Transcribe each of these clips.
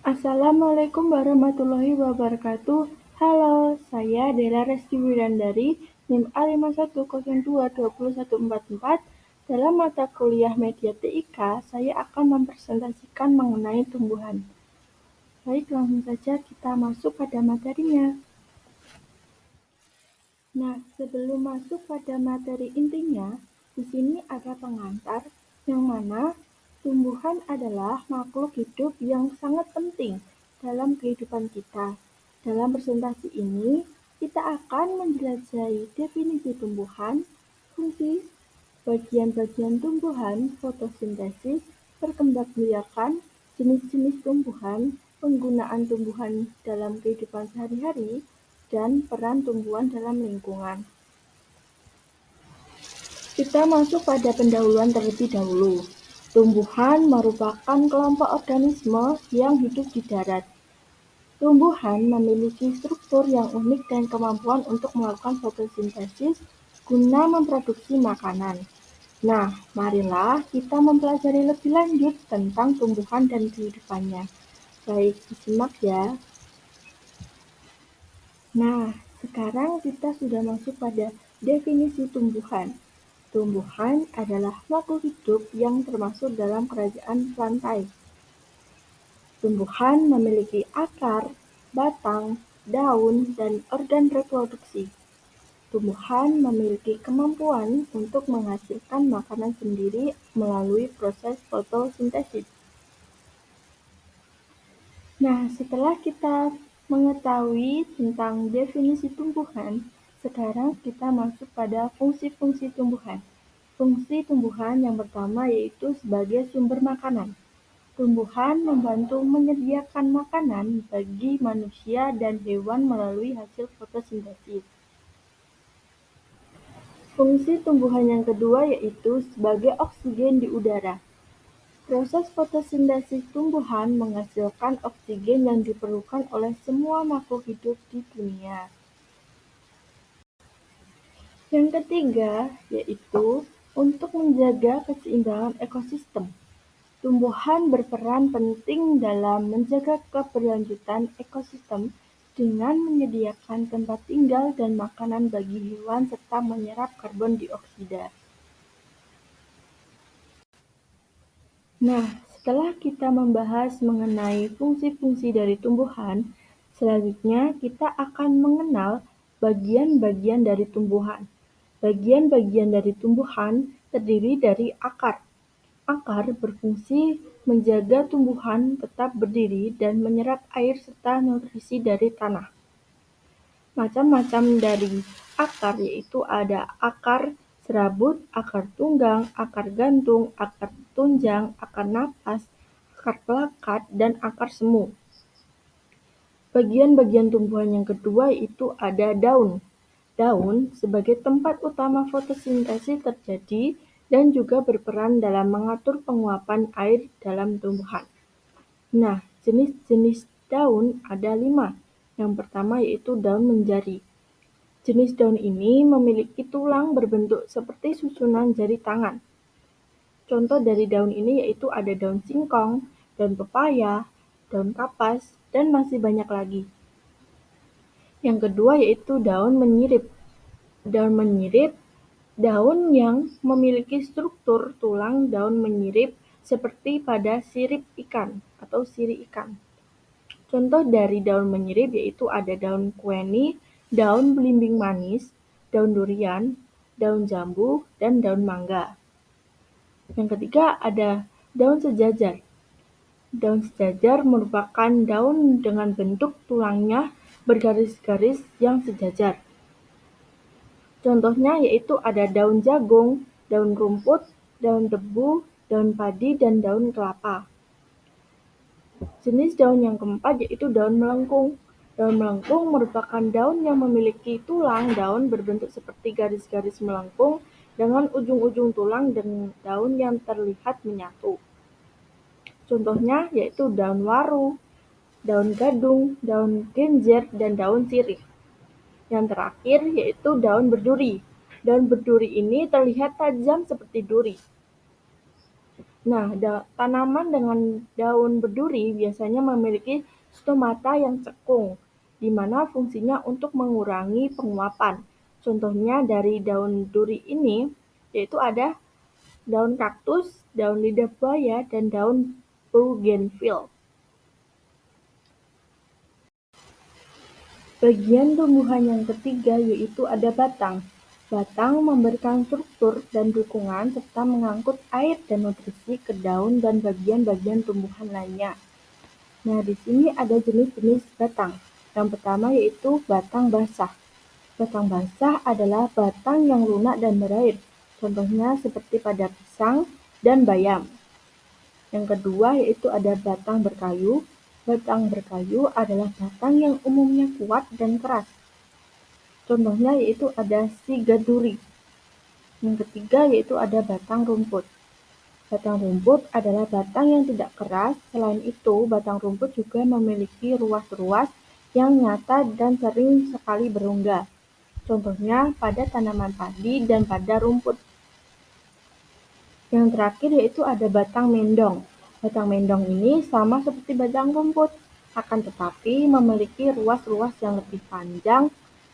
Assalamualaikum warahmatullahi wabarakatuh. Halo, saya Dela Reski Wirandari, NIM A51022014. Dalam mata kuliah Media TIK, saya akan mempresentasikan mengenai tumbuhan. Baik, langsung saja kita masuk pada materinya. Nah, sebelum masuk pada materi intinya, di sini ada pengantar yang mana tumbuhan adalah makhluk hidup yang sangat penting dalam kehidupan kita. Dalam presentasi ini, kita akan menjelajahi definisi tumbuhan, fungsi, bagian-bagian tumbuhan, fotosintesis, perkembangbiakan, jenis-jenis tumbuhan, penggunaan tumbuhan dalam kehidupan sehari-hari, dan peran tumbuhan dalam lingkungan. Kita masuk pada pendahuluan terlebih dahulu. Tumbuhan merupakan kelompok organisme yang hidup di darat. Tumbuhan memiliki struktur yang unik dan kemampuan untuk melakukan fotosintesis guna memproduksi makanan. Nah, marilah kita mempelajari lebih lanjut tentang tumbuhan dan kehidupannya. Baik, disimak ya. Nah, sekarang kita sudah masuk pada definisi tumbuhan. Tumbuhan adalah makhluk hidup yang termasuk dalam kerajaan plantae. Tumbuhan memiliki akar, batang, daun, dan organ reproduksi. Tumbuhan memiliki kemampuan untuk menghasilkan makanan sendiri melalui proses fotosintesis. Nah, setelah kita mengetahui tentang definisi tumbuhan, sekarang kita masuk pada fungsi-fungsi tumbuhan. Fungsi tumbuhan yang pertama yaitu sebagai sumber makanan. Tumbuhan membantu menyediakan makanan bagi manusia dan hewan melalui hasil fotosintesis. Fungsi tumbuhan yang kedua yaitu sebagai oksigen di udara. Proses fotosintesis tumbuhan menghasilkan oksigen yang diperlukan oleh semua makhluk hidup di dunia. Yang ketiga yaitu untuk menjaga keseimbangan ekosistem. Tumbuhan berperan penting dalam menjaga keberlanjutan ekosistem dengan menyediakan tempat tinggal dan makanan bagi hewan serta menyerap karbon dioksida. Nah, setelah kita membahas mengenai fungsi-fungsi dari tumbuhan, selanjutnya kita akan mengenal bagian-bagian dari tumbuhan. Bagian-bagian dari tumbuhan terdiri dari akar. Akar berfungsi menjaga tumbuhan tetap berdiri dan menyerap air serta nutrisi dari tanah. Macam-macam dari akar yaitu ada akar serabut, akar tunggang, akar gantung, akar tunjang, akar napas, akar pelekat, dan akar semu. Bagian-bagian tumbuhan yang kedua yaitu ada daun. Daun sebagai tempat utama fotosintesis terjadi dan juga berperan dalam mengatur penguapan air dalam tumbuhan. Nah, jenis-jenis daun ada 5. Yang pertama yaitu daun menjari. Jenis daun ini memiliki tulang berbentuk seperti susunan jari tangan. Contoh dari daun ini yaitu ada daun singkong, daun pepaya, daun kapas, dan masih banyak lagi. Yang kedua yaitu daun menyirip. Daun menyirip, daun yang memiliki struktur tulang daun menyirip seperti pada sirip ikan atau siri ikan. Contoh dari daun menyirip yaitu ada daun kueni, daun belimbing manis, daun durian, daun jambu, dan daun mangga. Yang ketiga ada daun sejajar. Daun sejajar merupakan daun dengan bentuk tulangnya bergaris-garis yang sejajar. Contohnya yaitu ada daun jagung, daun rumput, daun tebu, daun padi, dan daun kelapa. Jenis daun yang keempat yaitu daun melengkung. Daun melengkung merupakan daun yang memiliki tulang daun berbentuk seperti garis-garis melengkung dengan ujung-ujung tulang dan daun yang terlihat menyatu. Contohnya yaitu daun waru, daun gadung, daun genjer, dan daun sirih. Yang terakhir yaitu daun berduri. Daun berduri ini terlihat tajam seperti duri. Nah, tanaman dengan daun berduri biasanya memiliki stomata yang cekung, di mana fungsinya untuk mengurangi penguapan. Contohnya dari daun duri ini, yaitu ada daun kaktus, daun lidah buaya, dan daun bougainville. Bagian tumbuhan yang ketiga yaitu ada batang. Batang memberikan struktur dan dukungan serta mengangkut air dan nutrisi ke daun dan bagian-bagian tumbuhan lainnya. Nah, di sini ada jenis-jenis batang. Yang pertama yaitu batang basah. Batang basah adalah batang yang lunak dan berair. Contohnya seperti pada pisang dan bayam. Yang kedua yaitu ada batang berkayu. Batang berkayu adalah batang yang umumnya kuat dan keras. Contohnya yaitu ada sigaduri. Yang ketiga yaitu ada batang rumput. Batang rumput adalah batang yang tidak keras. Selain itu, batang rumput juga memiliki ruas-ruas yang nyata dan sering sekali berongga. Contohnya pada tanaman padi dan pada rumput. Yang terakhir yaitu ada batang mendong. Batang mendong ini sama seperti batang rumput, akan tetapi memiliki ruas-ruas yang lebih panjang.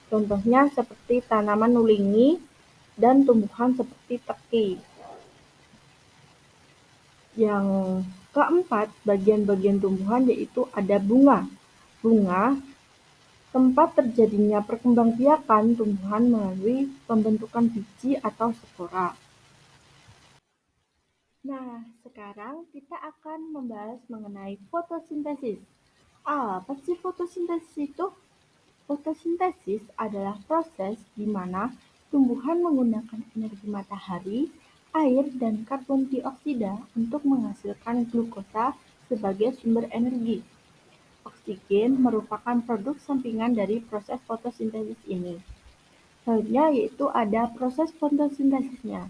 Contohnya seperti tanaman nulingi dan tumbuhan seperti teki. Yang keempat, bagian-bagian tumbuhan yaitu ada bunga. Bunga, tempat terjadinya perkembangbiakan tumbuhan melalui pembentukan biji atau spora. Nah, sekarang kita akan membahas mengenai fotosintesis. Apa sih fotosintesis itu? Fotosintesis adalah proses di mana tumbuhan menggunakan energi matahari, air, dan karbon dioksida untuk menghasilkan glukosa sebagai sumber energi. Oksigen merupakan produk sampingan dari proses fotosintesis ini. Selanjutnya yaitu ada proses fotosintesisnya.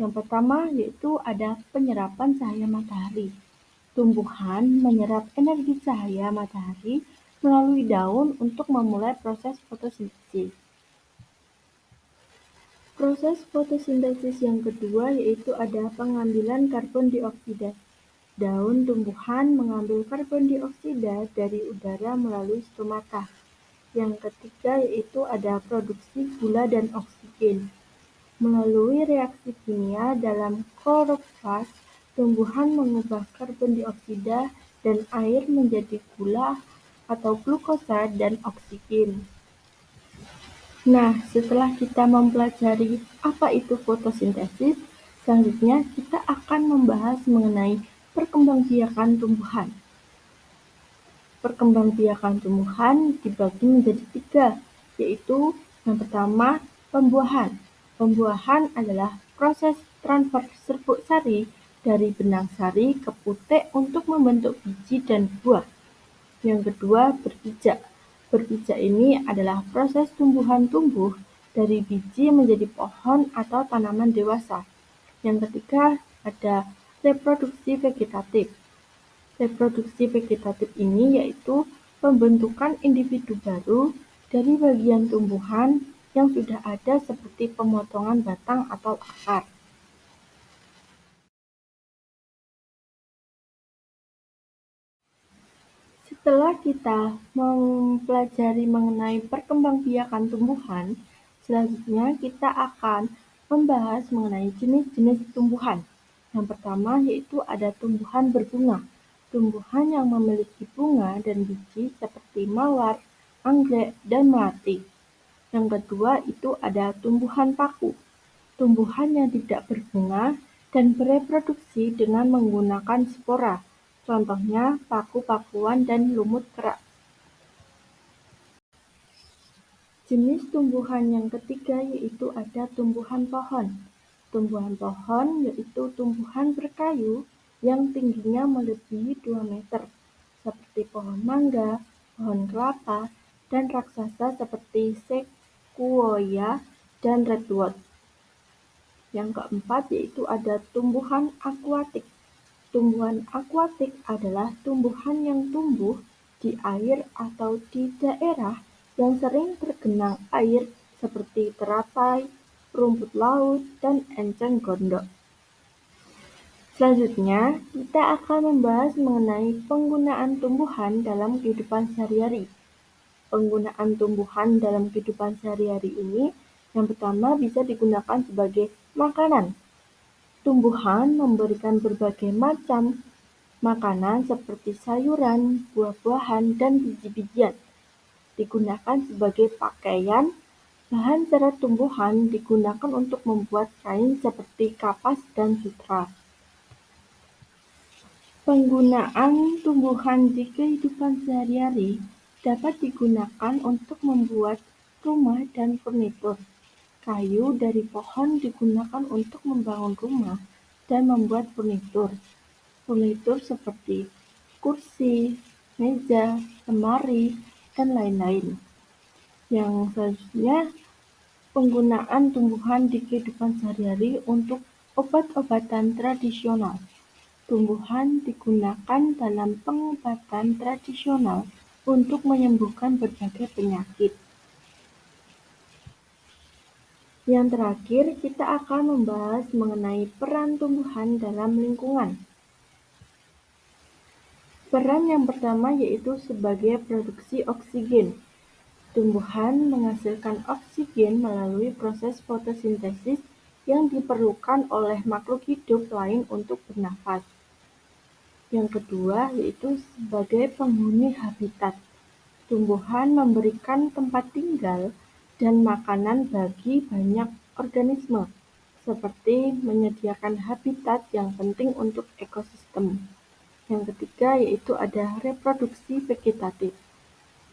Yang pertama yaitu ada penyerapan cahaya matahari. Tumbuhan menyerap energi cahaya matahari melalui daun untuk memulai proses fotosintesis. Proses fotosintesis yang kedua yaitu ada pengambilan karbon dioksida. Daun tumbuhan mengambil karbon dioksida dari udara melalui stomata. Yang ketiga yaitu ada produksi gula dan oksigen. Melalui reaksi kimia dalam kloroplast, tumbuhan mengubah karbon dioksida dan air menjadi gula atau glukosa dan oksigen. Nah, setelah kita mempelajari apa itu fotosintesis, selanjutnya kita akan membahas mengenai perkembangbiakan tumbuhan. Perkembangbiakan tumbuhan dibagi menjadi tiga, yaitu yang pertama pembuahan. Pembuahan adalah proses transfer serbuk sari dari benang sari ke putek untuk membentuk biji dan buah. Yang kedua berpijak. Berpijak ini adalah proses tumbuhan tumbuh dari biji menjadi pohon atau tanaman dewasa. Yang ketiga ada reproduksi vegetatif. Reproduksi vegetatif ini yaitu pembentukan individu baru dari bagian tumbuhan yang sudah ada seperti pemotongan batang atau akar. Setelah kita mempelajari mengenai perkembangbiakan tumbuhan, selanjutnya kita akan membahas mengenai jenis-jenis tumbuhan. Yang pertama yaitu ada tumbuhan berbunga. Tumbuhan yang memiliki bunga dan biji seperti mawar, anggrek, dan melati. Yang kedua itu ada tumbuhan paku. Tumbuhan yang tidak berbunga dan bereproduksi dengan menggunakan spora. Contohnya paku-pakuan dan lumut kerak. Jenis tumbuhan yang ketiga yaitu ada tumbuhan pohon. Tumbuhan pohon yaitu tumbuhan berkayu yang tingginya melebihi 2 meter, seperti pohon mangga, pohon kelapa, dan raksasa seperti sequoia dan redwood. Yang keempat yaitu ada tumbuhan akuatik. Tumbuhan akuatik adalah tumbuhan yang tumbuh di air atau di daerah yang sering tergenang air seperti teratai, rumput laut, dan enceng gondok. Selanjutnya, kita akan membahas mengenai penggunaan tumbuhan dalam kehidupan sehari-hari. Penggunaan tumbuhan dalam kehidupan sehari-hari ini, yang pertama bisa digunakan sebagai makanan. Tumbuhan memberikan berbagai macam makanan seperti sayuran, buah-buahan, dan biji-bijian. Digunakan sebagai pakaian, bahan serat tumbuhan digunakan untuk membuat kain seperti kapas dan sutra. Penggunaan tumbuhan di kehidupan sehari-hari dapat digunakan untuk membuat rumah dan furnitur. Kayu dari pohon digunakan untuk membangun rumah dan membuat furnitur. Furnitur seperti kursi, meja, lemari, dan lain-lain. Yang selanjutnya, penggunaan tumbuhan di kehidupan sehari-hari untuk obat-obatan tradisional. Tumbuhan digunakan dalam pengobatan tradisional untuk menyembuhkan berbagai penyakit. Yang terakhir, kita akan membahas mengenai peran tumbuhan dalam lingkungan. Peran yang pertama yaitu sebagai produksi oksigen. Tumbuhan menghasilkan oksigen melalui proses fotosintesis yang diperlukan oleh makhluk hidup lain untuk bernafas. Yang kedua yaitu sebagai penghuni habitat. Tumbuhan memberikan tempat tinggal dan makanan bagi banyak organisme, seperti menyediakan habitat yang penting untuk ekosistem. Yang ketiga yaitu ada reproduksi vegetatif.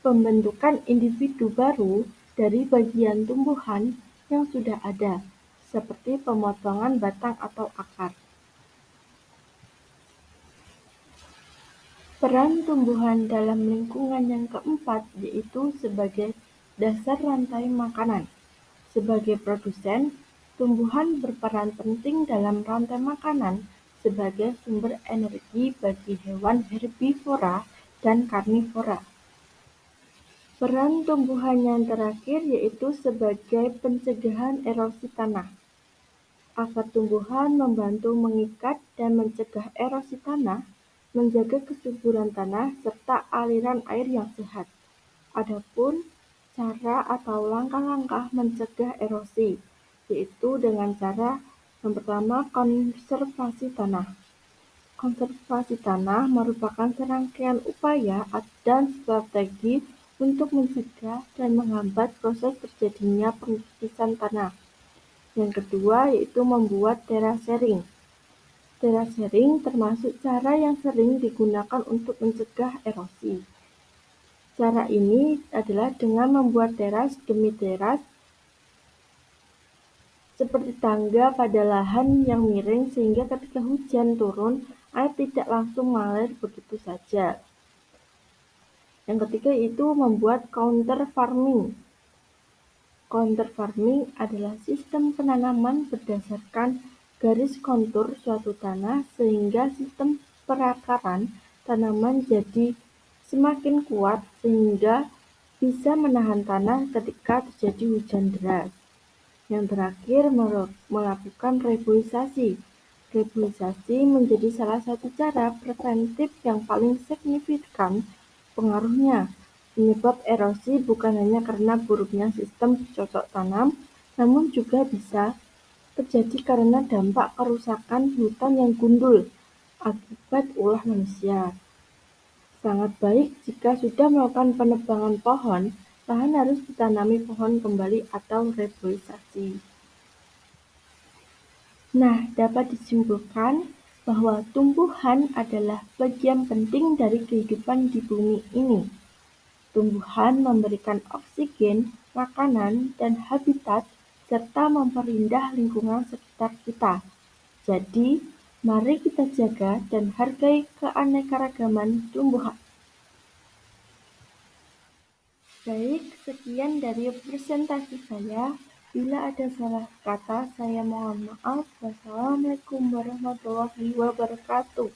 Pembentukan individu baru dari bagian tumbuhan yang sudah ada, seperti pemotongan batang atau akar. Peran tumbuhan dalam lingkungan yang keempat yaitu sebagai dasar rantai makanan. Sebagai produsen, tumbuhan berperan penting dalam rantai makanan sebagai sumber energi bagi hewan herbivora dan karnivora. Peran tumbuhan yang terakhir yaitu sebagai pencegahan erosi tanah. Akar tumbuhan membantu mengikat dan mencegah erosi tanah, menjaga kesuburan tanah, serta aliran air yang sehat. Adapun cara atau langkah-langkah mencegah erosi, yaitu dengan cara yang pertama konservasi tanah. Konservasi tanah merupakan serangkaian upaya dan strategi untuk mencegah dan menghambat proses terjadinya pengikisan tanah. Yang kedua yaitu membuat terasering. Terasering termasuk cara yang sering digunakan untuk mencegah erosi. Cara ini adalah dengan membuat teras demi teras seperti tangga pada lahan yang miring sehingga ketika hujan turun, air tidak langsung mengalir begitu saja. Yang ketiga itu membuat counter farming. Counter farming adalah sistem penanaman berdasarkan garis kontur suatu tanah sehingga sistem perakaran tanaman jadi semakin kuat sehingga bisa menahan tanah ketika terjadi hujan deras. Yang terakhir, melakukan reboisasi. Reboisasi menjadi salah satu cara preventif yang paling signifikan pengaruhnya. Penyebab erosi bukan hanya karena buruknya sistem cocok tanam, namun juga bisa terjadi karena dampak kerusakan hutan yang gundul akibat ulah manusia. Sangat baik jika sudah melakukan penebangan pohon, lahan harus ditanami pohon kembali atau reboisasi. Nah, dapat disimpulkan bahwa tumbuhan adalah bagian penting dari kehidupan di bumi ini. Tumbuhan memberikan oksigen, makanan, dan habitat, serta memperindah lingkungan sekitar kita. Jadi, mari kita jaga dan hargai keanekaragaman tumbuhan. Baik, sekian dari presentasi saya. Bila ada salah kata, saya mohon maaf. Wassalamualaikum warahmatullahi wabarakatuh.